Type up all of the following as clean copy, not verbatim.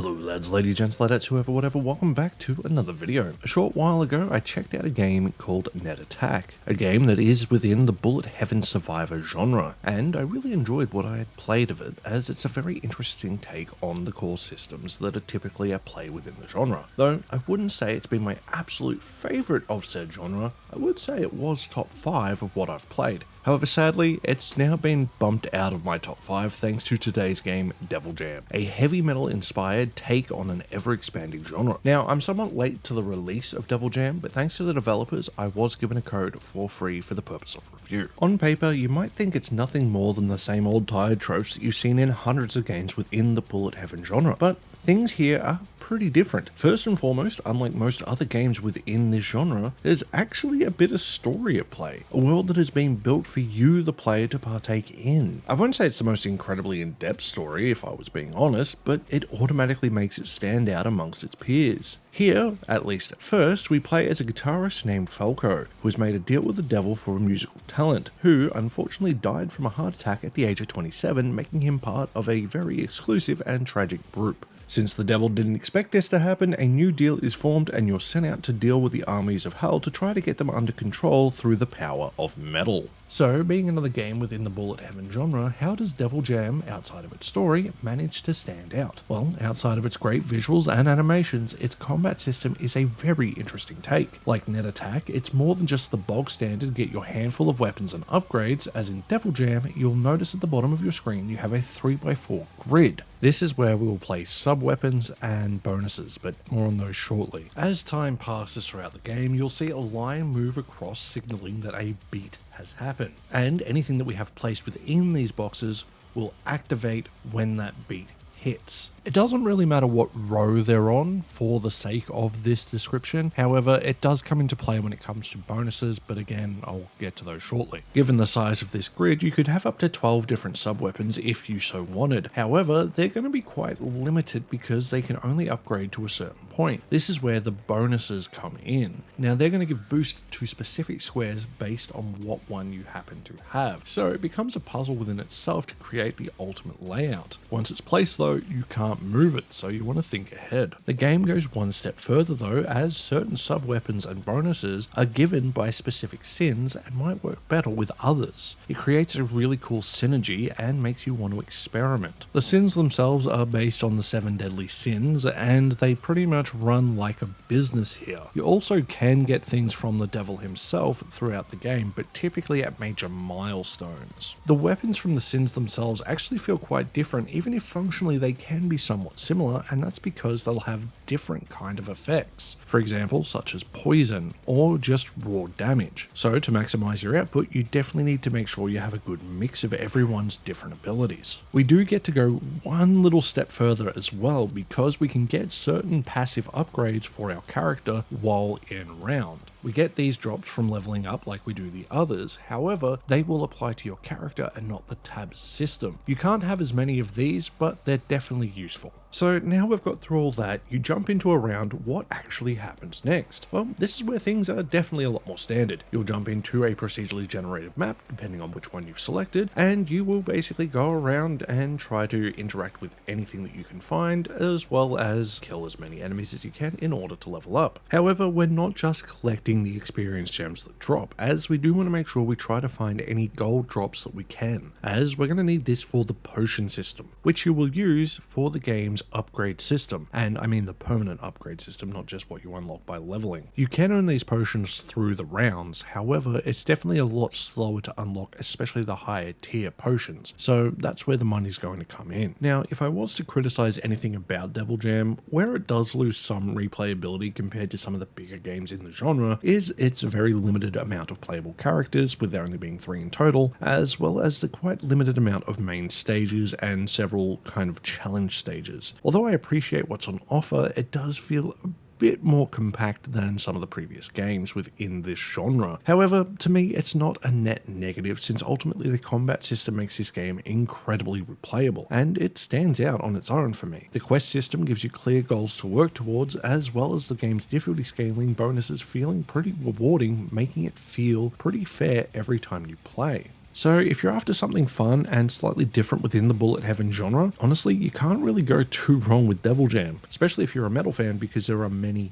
Hello lads, ladies, gents, ladetts, whoever, whatever, welcome back to another video. A short while ago I checked out a game called Net Attack, a game that is within the bullet heaven survivor genre, and I really enjoyed what I had played of it, as it's a very interesting take on the core systems that are typically at play within the genre. Though I wouldn't say it's been my absolute favourite of said genre, I would say it was top 5 of what I've played. However, sadly, it's now been bumped out of my top 5 thanks to today's game, Devil Jam, a heavy metal inspired take on an ever-expanding genre. Now, I'm somewhat late to the release of Devil Jam, but thanks to the developers, I was given a code for free for the purpose of review. On paper, you might think it's nothing more than the same old tired tropes that you've seen in hundreds of games within the bullet heaven genre, but things here are pretty different. First and foremost, unlike most other games within this genre, there's actually a bit of story at play, a world that has been built for you, the player, to partake in. I won't say it's the most incredibly in-depth story, if I was being honest, but it automatically makes it stand out amongst its peers. Here, at least at first, we play as a guitarist named Falco, who has made a deal with the devil for a musical talent, who unfortunately died from a heart attack at the age of 27, making him part of a very exclusive and tragic group. Since the devil didn't expect this to happen, a new deal is formed and you're sent out to deal with the armies of hell to try to get them under control through the power of metal. So, being another game within the bullet heaven genre, how does Devil Jam, outside of its story, manage to stand out? Well, outside of its great visuals and animations, its combat system is a very interesting take. Like Net Attack, it's more than just the bog standard get your handful of weapons and upgrades, as in Devil Jam, you'll notice at the bottom of your screen you have a 3x4 grid. This is where we will place sub-weapons and bonuses, but more on those shortly. As time passes throughout the game, you'll see a line move across signaling that a beat has happened, and anything that we have placed within these boxes will activate when that beat hits. It doesn't really matter what row they're on for the sake of this description, however it does come into play when it comes to bonuses, but again I'll get to those shortly. Given the size of this grid, you could have up to 12 different sub-weapons if you so wanted, however they're going to be quite limited because they can only upgrade to a certain point. This is where the bonuses come in. Now they're going to give boost to specific squares based on what one you happen to have, so it becomes a puzzle within itself to create the ultimate layout. Once it's placed though, you can't move it, so you want to think ahead. The game goes one step further though, as certain sub-weapons and bonuses are given by specific sins and might work better with others. It creates a really cool synergy and makes you want to experiment. The sins themselves are based on the 7 deadly sins, and they pretty much run like a business here. You also can get things from the devil himself throughout the game, but typically at major milestones. The weapons from the sins themselves actually feel quite different, even if functionally they can be somewhat similar, and that's because they'll have different kind of effects. For example, such as poison or just raw damage. So to maximize your output, you definitely need to make sure you have a good mix of everyone's different abilities. We do get to go one little step further as well, because we can get certain passive upgrades for our character while in round. We get these drops from leveling up like we do the others, however, they will apply to your character and not the tabs system. You can't have as many of these, but they're definitely useful. So now we've got through all that, you jump into a round, what actually happens next? Well, this is where things are definitely a lot more standard. You'll jump into a procedurally generated map, depending on which one you've selected, and you will basically go around and try to interact with anything that you can find, as well as kill as many enemies as you can in order to level up. However, we're not just collecting the experience gems that drop, as we do want to make sure we try to find any gold drops that we can, as we're going to need this for the potion system, which you will use for the game's upgrade system, and I mean the permanent upgrade system, not just what you unlock by leveling. You can earn these potions through the rounds, however it's definitely a lot slower to unlock, especially the higher tier potions, so that's where the money's going to come in. Now if I was to criticize anything about Devil Jam, where it does lose some replayability compared to some of the bigger games in the genre is its very limited amount of playable characters, with there only being 3 in total, as well as the quite limited amount of main stages and several kind of challenge stages. Although I appreciate what's on offer, it does feel a bit more compact than some of the previous games within this genre. However, to me it's not a net negative, since ultimately the combat system makes this game incredibly replayable, and it stands out on its own for me. The quest system gives you clear goals to work towards, as well as the game's difficulty scaling bonuses feeling pretty rewarding, making it feel pretty fair every time you play. So if you're after something fun and slightly different within the bullet heaven genre, honestly, you can't really go too wrong with Devil Jam, especially if you're a metal fan, because there are many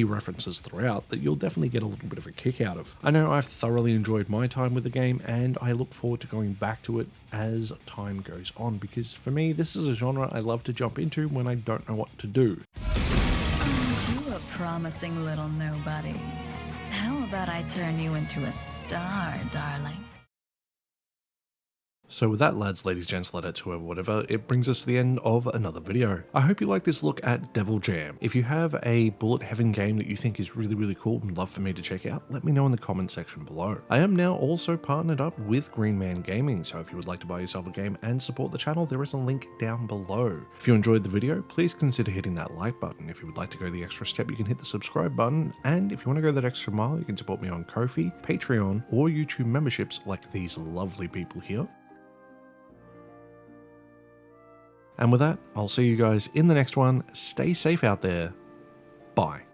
references throughout that you'll definitely get a little bit of a kick out of. I know I've thoroughly enjoyed my time with the game, and I look forward to going back to it as time goes on, because for me, this is a genre I love to jump into when I don't know what to do. Aren't you a promising little nobody? How about I turn you into a star, darling? So with that, lads, ladies, gents, ladetts, whoever, whatever, it brings us to the end of another video. I hope you like this look at Devil Jam. If you have a bullet heaven game that you think is really cool and love for me to check out, let me know in the comment section below. I am now also partnered up with Green Man Gaming, so if you would like to buy yourself a game and support the channel, there is a link down below. If you enjoyed the video, please consider hitting that like button. If you would like to go the extra step, you can hit the subscribe button, and if you want to go that extra mile, you can support me on Ko-fi, Patreon, or YouTube memberships like these lovely people here. And with that, I'll see you guys in the next one. Stay safe out there. Bye.